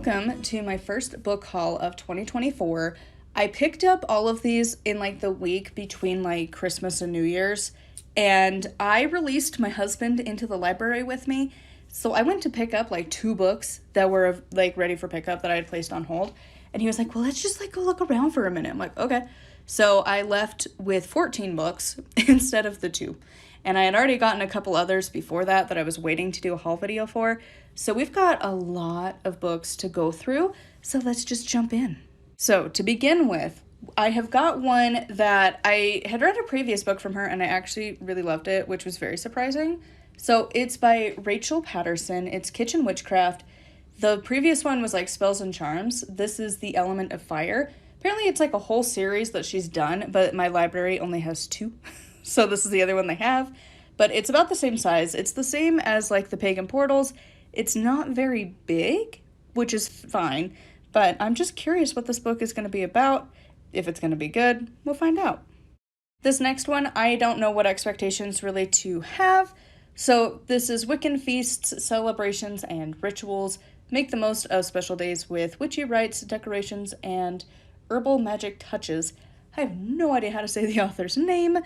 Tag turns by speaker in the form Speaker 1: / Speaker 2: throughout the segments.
Speaker 1: Welcome to my first book haul of 2024. I picked up all of these in like the week between like Christmas and New Year's, and I released my husband into the library with me. So I went to pick up like two books that were like ready for pickup that I had placed on hold. And he was like, "Well, let's just like go look around for a minute." I'm like, "Okay." So I left with 14 books instead of the two. And I had already gotten a couple others before that I was waiting to do a haul video for. So we've got a lot of books to go through. So let's just jump in. So to begin with, I have got one that I had read a previous book from her and I actually really loved it, which was very surprising. So it's by Rachel Patterson. It's Kitchen Witchcraft. The previous one was like Spells and Charms. This is The Element of Fire. Apparently it's like a whole series that she's done, but my library only has two. So this is the other one they have. But it's about the same size. It's the same as like the Pagan Portals. It's not very big, which is fine. But I'm just curious what this book is going to be about. If it's going to be good, we'll find out. This next one, I don't know what expectations really to have. So this is Wiccan Feasts, Celebrations, and Rituals. Make the most of special days with witchy rites, decorations, and herbal magic touches. I have no idea how to say the author's name,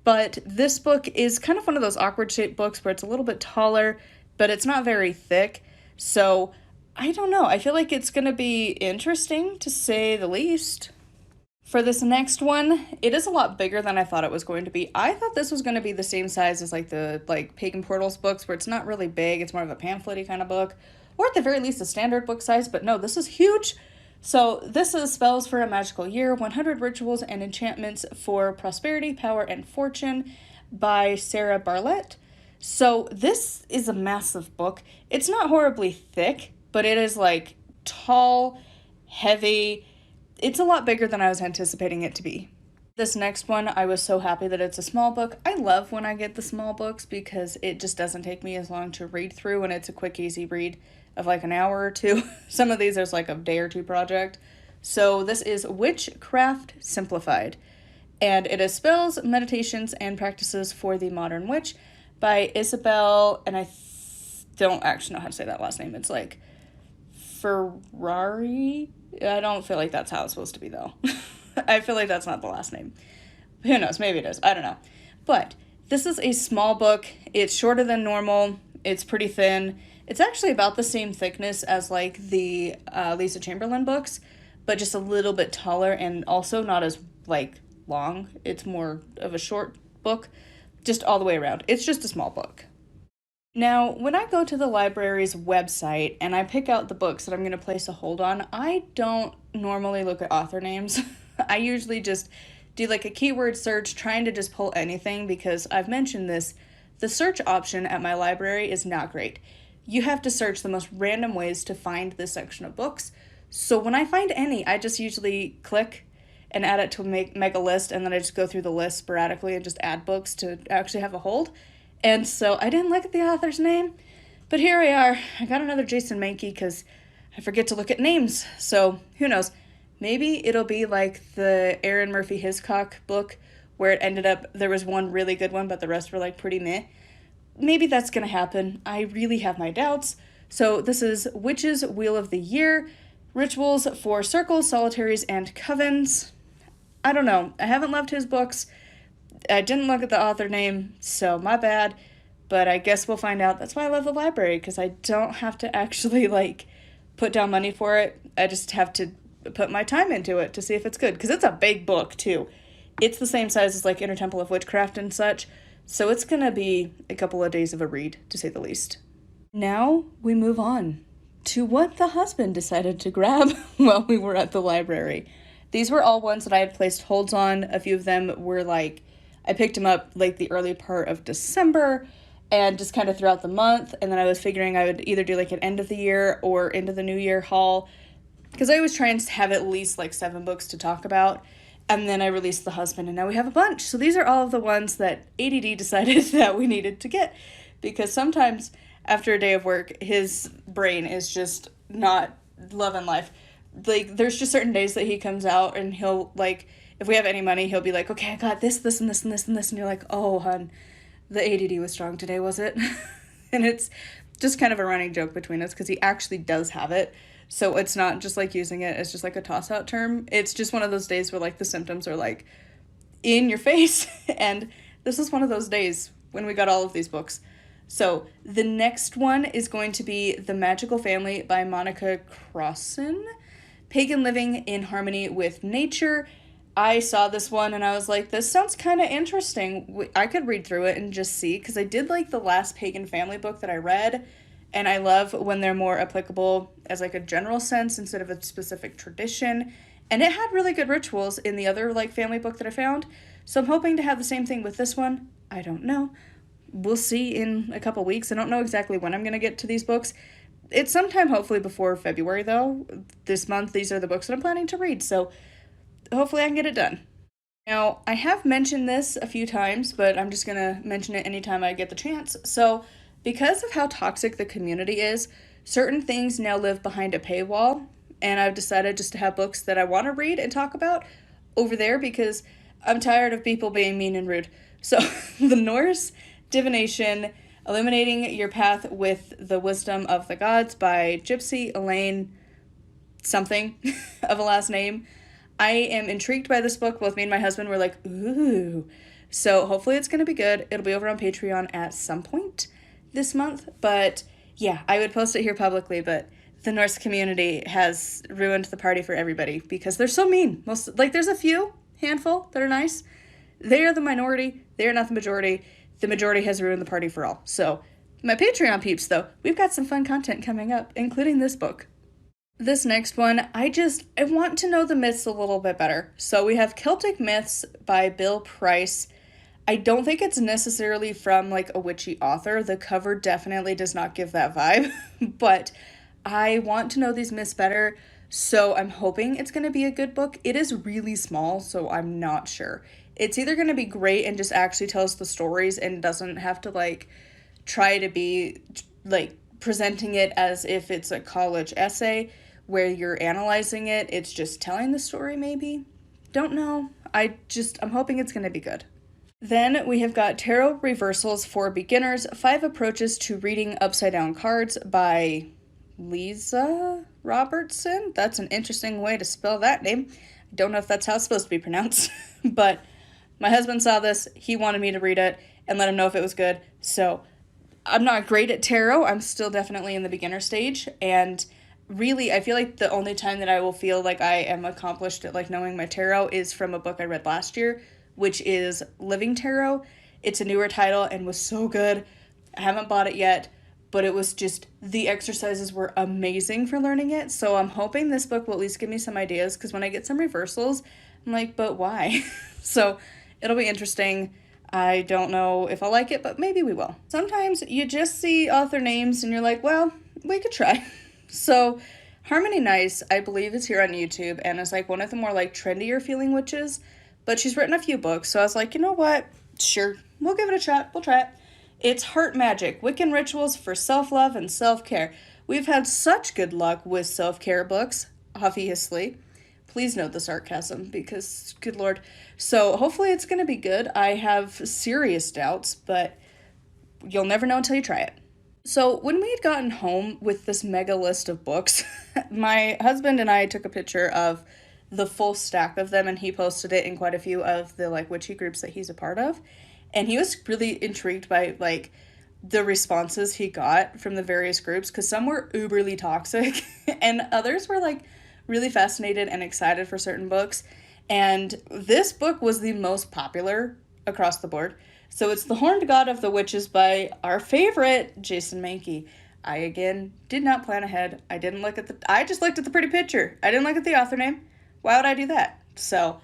Speaker 1: but this book is kind of one of those awkward shaped books where it's a little bit taller, but it's not very thick. So I don't know. I feel like it's going to be interesting to say the least. For this next one, it is a lot bigger than I thought it was going to be. I thought this was going to be the same size as like the Pagan Portals books where it's not really big. It's more of a pamphlet-y kind of book, or at the very least a standard book size, but no, this is huge. So this is Spells for a Magical Year, 100 Rituals and Enchantments for Prosperity, Power, and Fortune by Sarah Bartlett. So this is a massive book. It's not horribly thick, but it is like tall, heavy. It's a lot bigger than I was anticipating it to be. This next one, I was so happy that it's a small book. I love when I get the small books because it just doesn't take me as long to read through and it's a quick, easy read of like an hour or two. Some of these there's like a day or two project. So this is Witchcraft Simplified. And it is Spells, Meditations, and Practices for the Modern Witch by Isabel, and I don't actually know how to say that last name. It's like Ferrari. I don't feel like that's how it's supposed to be though. I feel like that's not the last name. Who knows? Maybe it is. I don't know. But this is a small book. It's shorter than normal. It's pretty thin. It's actually about the same thickness as like the Lisa Chamberlain books, but just a little bit taller and also not as like long. It's more of a short book, just all the way around. It's just a small book. Now, when I go to the library's website and I pick out the books that I'm going to place a hold on, I don't normally look at author names. I usually just do like a keyword search, trying to just pull anything because I've mentioned this. The search option at my library is not great. You have to search the most random ways to find this section of books. So when I find any, I just usually click and add it to make a list, and then I just go through the list sporadically and just add books to actually have a hold. And so I didn't look at the author's name, but here we are. I got another Jason Mankey because I forget to look at names. So who knows? Maybe it'll be like the Aaron Murphy Hiscock book where it ended up there was one really good one, but the rest were like pretty meh. Maybe that's going to happen. I really have my doubts. So this is Witch's Wheel of the Year, Rituals for Circles, Solitaries, and Covens. I don't know. I haven't loved his books. I didn't look at the author name, so my bad. But I guess we'll find out. That's why I love the library, because I don't have to actually, like, put down money for it. I just have to put my time into it to see if it's good. Because it's a big book, too. It's the same size as, like, Inner Temple of Witchcraft and such. So it's going to be a couple of days of a read, to say the least. Now we move on to what the husband decided to grab while we were at the library. These were all ones that I had placed holds on. A few of them were like, I picked them up like the early part of December and just kind of throughout the month. And then I was figuring I would either do like an end of the year or into the new year haul, because I always try and have at least like 7 books to talk about. And then I released the husband, and now we have a bunch. So these are all of the ones that ADD decided that we needed to get. Because sometimes after a day of work, his brain is just not loving life. Like, there's just certain days that he comes out, and he'll, like, if we have any money, he'll be like, okay, I got this, this, and this, and this, and this. And you're like, oh, hun, the ADD was strong today, was it? And it's just kind of a running joke between us, because he actually does have it. So it's not just like using it as just like a toss out term. It's just one of those days where like the symptoms are like in your face. And this is one of those days when we got all of these books. So the next one is going to be The Magical Family by Monica Crossan. Pagan Living in Harmony with Nature. I saw this one and I was like, this sounds kind of interesting. I could read through it and just see, because I did like the last Pagan Family book that I read, and I love when they're more applicable as like a general sense instead of a specific tradition. And it had really good rituals in the other like family book that I found. So I'm hoping to have the same thing with this one. I don't know. We'll see in a couple weeks. I don't know exactly when I'm going to get to these books. It's sometime hopefully before February though. This month, these are the books that I'm planning to read. So hopefully I can get it done. Now, I have mentioned this a few times, but I'm just going to mention it anytime I get the chance. So, because of how toxic the community is, certain things now live behind a paywall, and I've decided just to have books that I want to read and talk about over there because I'm tired of people being mean and rude. So, The Norse Divination, Illuminating Your Path with the Wisdom of the Gods by Gypsy Elaine something of a last name. I am intrigued by this book. Both me and my husband were like, ooh. So hopefully it's going to be good. It'll be over on Patreon at some point this month. But yeah, I would post it here publicly, but the Norse community has ruined the party for everybody because they're so mean. There's a few, handful, that are nice. They are the minority. They are not the majority. The majority has ruined the party for all. So my Patreon peeps, though, we've got some fun content coming up, including this book. This next one, I want to know the myths a little bit better. So we have Celtic Myths by Bill Price. I don't think it's necessarily from like a witchy author. The cover definitely does not give that vibe, but I want to know these myths better. So I'm hoping it's going to be a good book. It is really small, so I'm not sure. It's either going to be great and just actually tells the stories and doesn't have to like try to be like presenting it as if it's a college essay where you're analyzing it. It's just telling the story, maybe. Don't know. I'm hoping it's going to be good. Then we have got Tarot Reversals for Beginners, 5 Approaches to Reading Upside Down Cards by Lisa Robertson. That's an interesting way to spell that name. I don't know if that's how it's supposed to be pronounced, but my husband saw this. He wanted me to read it and let him know if it was good. So I'm not great at tarot. I'm still definitely in the beginner stage, and really, I feel like the only time that I will feel like I am accomplished at like knowing my tarot is from a book I read last year, which is Living Tarot. It's a newer title and was so good. I haven't bought it yet, but it was just, the exercises were amazing for learning it. So I'm hoping this book will at least give me some ideas, because when I get some reversals, I'm like, but why? So it'll be interesting. I don't know if I'll like it, but maybe we will. Sometimes you just see author names and you're like, well, we could try. So Harmony Nice, I believe, is here on YouTube and is like one of the more like trendier feeling witches, but she's written a few books. So I was like, you know what? Sure, we'll give it a shot. We'll try it. It's Heart Magic, Wiccan Rituals for Self-Love and Self-Care. We've had such good luck with self-care books, obviously. Please note the sarcasm because, good Lord. So hopefully it's going to be good. I have serious doubts, but you'll never know until you try it. So when we had gotten home with this mega list of books, my husband and I took a picture of the full stack of them, and he posted it in quite a few of the like witchy groups that he's a part of. And he was really intrigued by like the responses he got from the various groups, because some were uberly toxic and others were like really fascinated and excited for certain books. And this book was the most popular across the board. So it's The Horned God of the Witches by our favorite, Jason Mankey. I, again, did not plan ahead. I just looked at the pretty picture. I didn't look at the author name. Why would I do that? So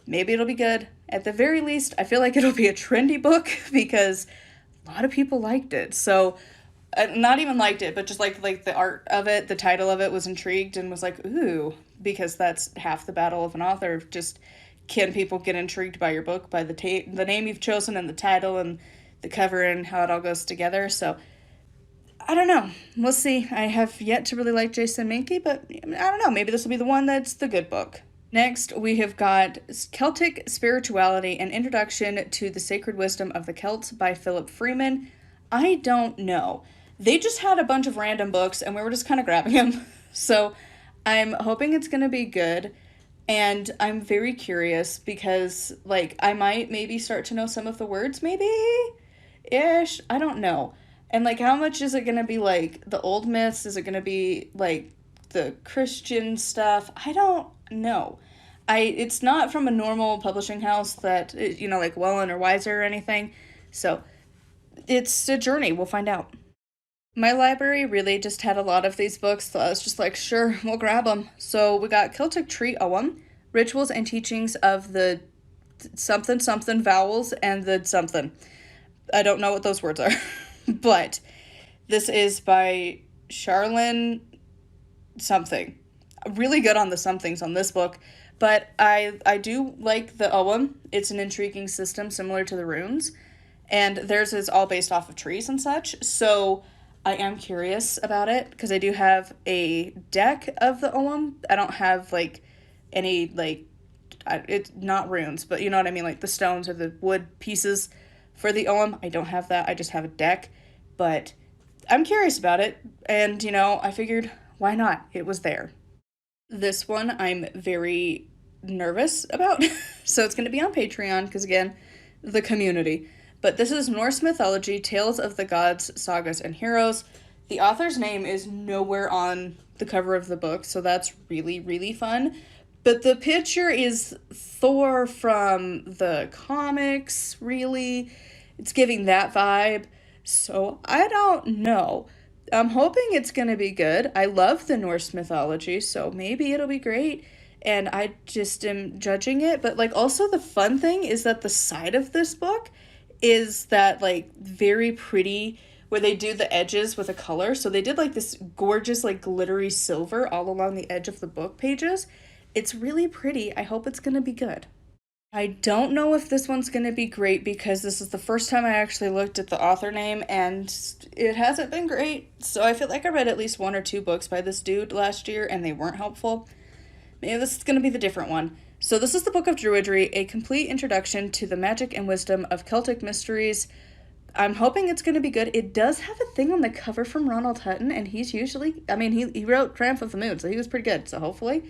Speaker 1: maybe it'll be good. At the very least, I feel like it'll be a trendy book because a lot of people liked it. So, not even liked it, but just like the art of it, the title of it was intrigued and was like, ooh, because that's half the battle of an author. Just, can people get intrigued by your book, by the name you've chosen and the title and the cover and how it all goes together? So, I don't know. We'll see. I have yet to really like Jason Mankey, but I don't know. Maybe this will be the one that's the good book. Next, we have got Celtic Spirituality, An Introduction to the Sacred Wisdom of the Celts by Philip Freeman. I don't know. They just had a bunch of random books, and we were just kind of grabbing them. So I'm hoping it's going to be good. And I'm very curious because, like, I might maybe start to know some of the words, maybe ish. I don't know. And, like, how much is it going to be like the old myths? Is it going to be like the Christian stuff? I don't know. It's not from a normal publishing house that, like Welland or Wiser or anything. So it's a journey. We'll find out. My library really just had a lot of these books, so I was just like, sure, we'll grab them. So we got Celtic Tree Ogham, Rituals and Teachings of the something something vowels and the something. I don't know what those words are, but this is by Charlene something. Really good on the somethings on this book, but I do like the Ogham. It's an intriguing system similar to the runes, and theirs is all based off of trees and such, so I am curious about it because I do have a deck of the Ogham. I don't have like any it's not runes, but you know what I mean, like the stones or the wood pieces for the Ogham. I don't have that. I just have a deck, but I'm curious about it, and I figured why not? It was there. This one I'm very nervous about, so it's going to be on Patreon because again, the community. But this is Norse mythology, tales of the gods, sagas, and heroes. The author's name is nowhere on the cover of the book, so that's really, really fun. But the picture is Thor from the comics, really. It's giving that vibe. So I don't know. I'm hoping it's going to be good. I love the Norse mythology, so maybe it'll be great. And I just am judging it. But, like, also the fun thing is that the side of this book is that, like, very pretty, where they do the edges with a color. So they did, like, this gorgeous, like, glittery silver all along the edge of the book pages. It's really pretty. I hope it's going to be good. I don't know if this one's going to be great because this is the first time I actually looked at the author name and it hasn't been great. So I feel like I read at least 1 or 2 books by this dude last year and they weren't helpful. Maybe this is going to be the different one. So this is the Book of Druidry, a complete introduction to the magic and wisdom of Celtic mysteries. I'm hoping it's going to be good. It does have a thing on the cover from Ronald Hutton, and he's usually, he wrote Triumph of the Moon, so he was pretty good, so hopefully.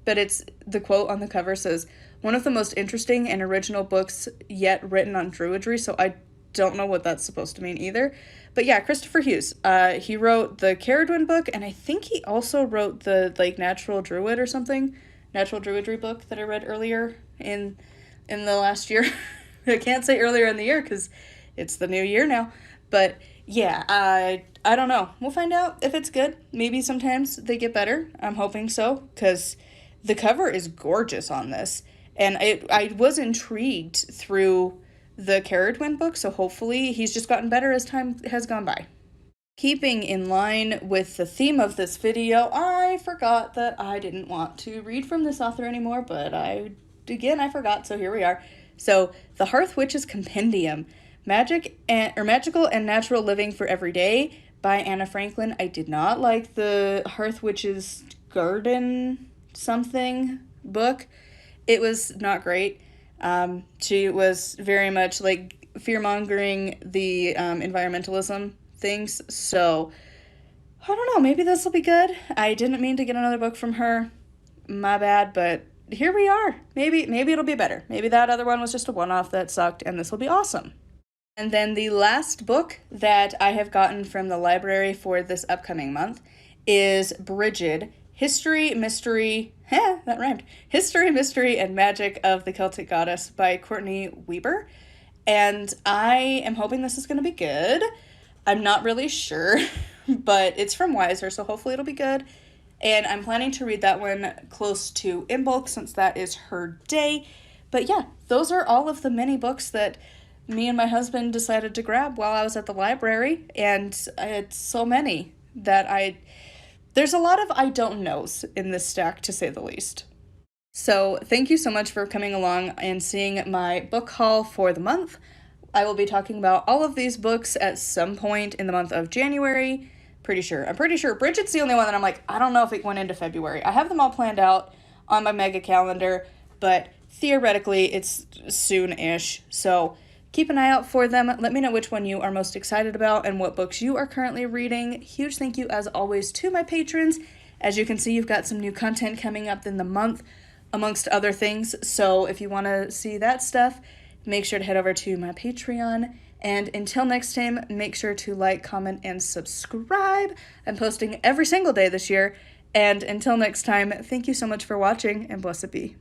Speaker 1: But it's, the quote on the cover says, one of the most interesting and original books yet written on Druidry, so I don't know what that's supposed to mean either. But yeah, Christopher Hughes. He wrote the Caradwyn book, and I think he also wrote the, like, Natural Druid or something. Natural Druidry book that I read earlier in the last year. I can't say earlier in the year because it's the new year now. But yeah, I don't know. We'll find out if it's good. Maybe sometimes they get better. I'm hoping so because the cover is gorgeous on this. And I was intrigued through the Caradwyn book, so hopefully he's just gotten better as time has gone by. Keeping in line with the theme of this video, I forgot that I didn't want to read from this author anymore, but I forgot, so here we are. So, The Hearth Witch's Compendium, Magical and Natural Living for Every Day by Anna Franklin. I did not like the Hearth Witch's Garden something book. It was not great. She was very much like fear-mongering the environmentalism things, so I don't know, maybe this will be good. I didn't mean to get another book from her, my bad, but here we are. Maybe it'll be better. Maybe that other one was just a one-off that sucked and this will be awesome. And then the last book that I have gotten from the library for this upcoming month is Brigid, History, Mystery, that rhymed. History, Mystery, and Magic of the Celtic Goddess by Courtney Weber. And I am hoping this is going to be good. I'm not really sure, but it's from Wiser, so hopefully it'll be good. And I'm planning to read that one close to in bulk since that is her day. But yeah, those are all of the many books that me and my husband decided to grab while I was at the library. And it's so many that there's a lot of I don't knows in this stack, to say the least. So thank you so much for coming along and seeing my book haul for the month. I will be talking about all of these books at some point in the month of January. I'm pretty sure Bridget's the only one that I'm like, I don't know if it went into February. I have them all planned out on my mega calendar, but theoretically it's soon-ish. So keep an eye out for them. Let me know which one you are most excited about and what books you are currently reading. Huge thank you, as always, to my patrons. As you can see, you've got some new content coming up in the month, amongst other things. So if you want to see that stuff, make sure to head over to my Patreon. And until next time, make sure to like, comment, and subscribe. I'm posting every single day this year. And until next time, thank you so much for watching, and blessed be.